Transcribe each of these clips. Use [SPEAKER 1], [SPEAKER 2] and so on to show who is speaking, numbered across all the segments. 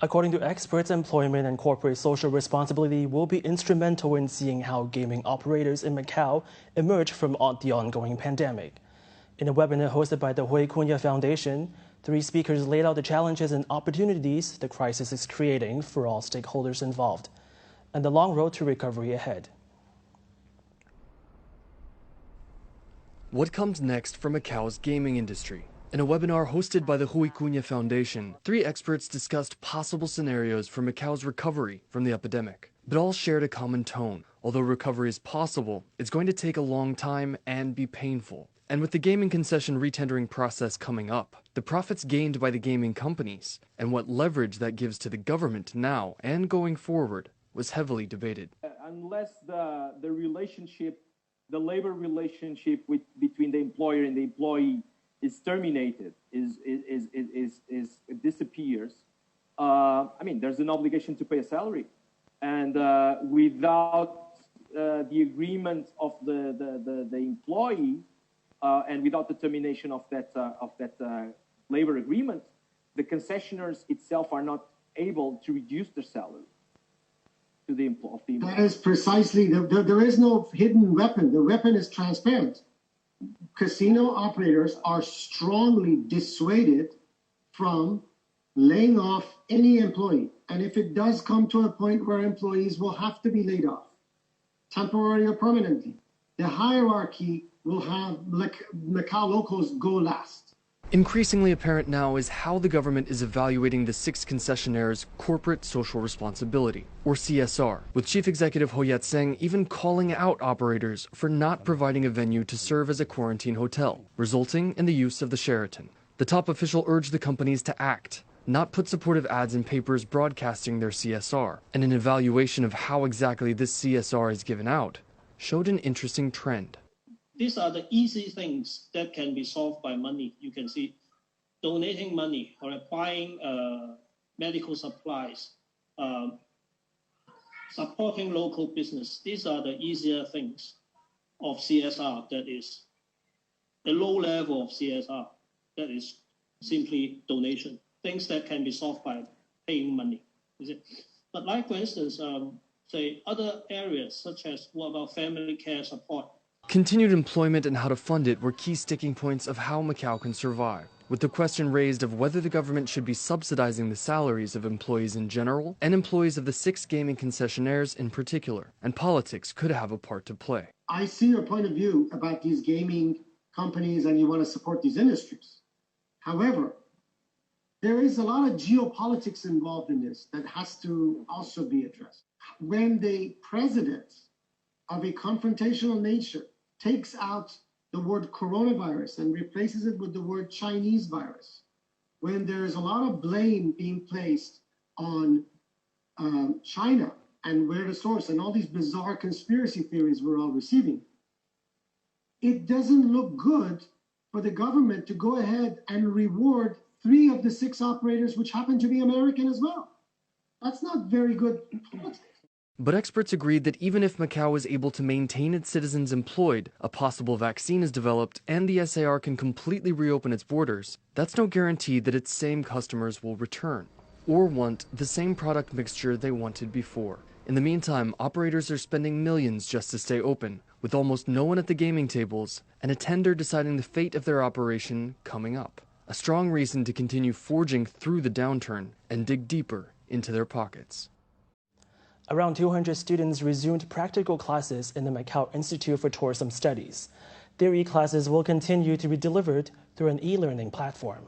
[SPEAKER 1] According to experts, employment and corporate social responsibility will be instrumental in seeing how gaming operators in Macau emerge from the ongoing pandemic. In a webinar hosted by the Buhay Foundation, 3 speakers laid out the challenges and opportunities the crisis is creating for all stakeholders involved, and the long road to recovery ahead.
[SPEAKER 2] What comes next for Macau's gaming industry? In a webinar hosted by the Buhay Foundation, 3 experts discussed possible scenarios for Macau's recovery from the epidemic. But all shared a common tone. Although recovery is possible, it's going to take a long time and be painful. And with the gaming concession retendering process coming up, the profits gained by the gaming companies, and what leverage that gives to the government now and going forward, was heavily debated.
[SPEAKER 3] Unless the labor relationship between the employer and the employee is terminated, disappears. There's an obligation to pay a salary, and without the agreement of the employee, and without the termination of that labor agreement, the concessionaires itself are not able to reduce their salary to the employee.
[SPEAKER 4] That is precisely, there is no hidden weapon. The weapon is transparent. Casino operators are strongly dissuaded from laying off any employee. And if it does come to a point where employees will have to be laid off, temporarily or permanently, the hierarchy will have Macau locals go last.
[SPEAKER 2] Increasingly apparent now is how the government is evaluating the 6 concessionaires' corporate social responsibility, or CSR, with Chief Executive Ho Yat-seng even calling out operators for not providing a venue to serve as a quarantine hotel, resulting in the use of the Sheraton. The top official urged the companies to act, not put supportive ads in papers broadcasting their CSR, and an evaluation of how exactly this CSR is given out showed an interesting trend.
[SPEAKER 5] These are the easy things that can be solved by money. You can see donating money or buying medical supplies, supporting local business. These are the easier things of CSR, that is the low level of CSR, that is simply donation, things that can be solved by paying money. But like, for instance, say other areas such as what about family care support?
[SPEAKER 2] Continued employment and how to fund it were key sticking points of how Macau can survive, with the question raised of whether the government should be subsidizing the salaries of employees in general and employees of the 6 gaming concessionaires in particular, and politics could have a part to play.
[SPEAKER 4] I see your point of view about these gaming companies and you want to support these industries. However, there is a lot of geopolitics involved in this that has to also be addressed. When the president of a confrontational nature takes out the word coronavirus and replaces it with the word Chinese virus, when there's a lot of blame being placed on China and where the source and all these bizarre conspiracy theories we're all receiving, it doesn't look good for the government to go ahead and reward 3 of the 6 operators, which happen to be American as well. That's not very good politics.
[SPEAKER 2] But experts agreed that even if Macau is able to maintain its citizens employed, a possible vaccine is developed, and the SAR can completely reopen its borders, that's no guarantee that its same customers will return, or want the same product mixture they wanted before. In the meantime, operators are spending millions just to stay open, with almost no one at the gaming tables, and a tender deciding the fate of their operation coming up. A strong reason to continue forging through the downturn and dig deeper into their pockets.
[SPEAKER 1] Around 200 students resumed practical classes in the Macau Institute for Tourism Studies. Theory classes will continue to be delivered through an e-learning platform.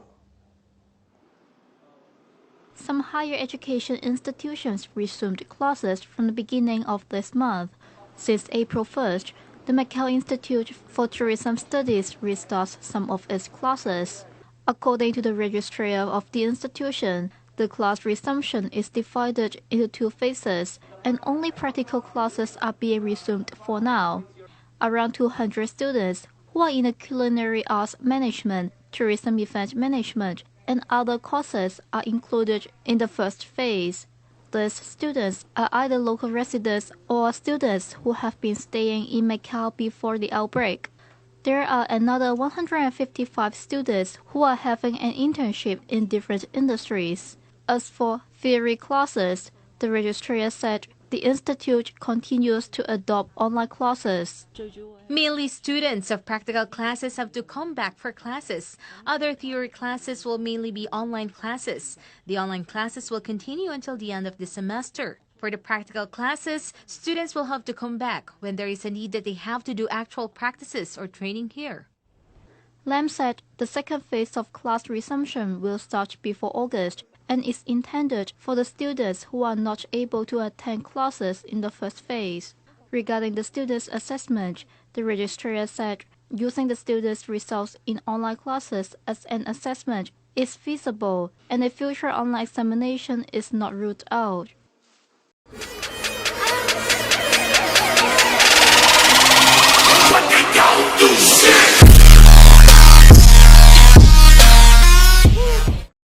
[SPEAKER 6] Some higher education institutions resumed classes from the beginning of this month. Since April 1st, the Macau Institute for Tourism Studies restarts some of its classes. According to the registrar of the institution, the class resumption is divided into 2 phases, and only practical classes are being resumed for now. Around 200 students who are in the culinary arts management, tourism event management, and other courses are included in the first phase. These students are either local residents or students who have been staying in Macau before the outbreak. There are another 155 students who are having an internship in different industries. As for theory classes, the registrar said the institute continues to adopt online classes.
[SPEAKER 7] Mainly students of practical classes have to come back for classes. Other theory classes will mainly be online classes. The online classes will continue until the end of the semester. For the practical classes, students will have to come back when there is a need that they have to do actual practices or training here.
[SPEAKER 6] Lam said the second phase of class resumption will start before August and is intended for the students who are not able to attend classes in the first phase. Regarding the students' assessment, the registrar said using the students' results in online classes as an assessment is feasible and a future online examination is not ruled out.
[SPEAKER 8] Macau do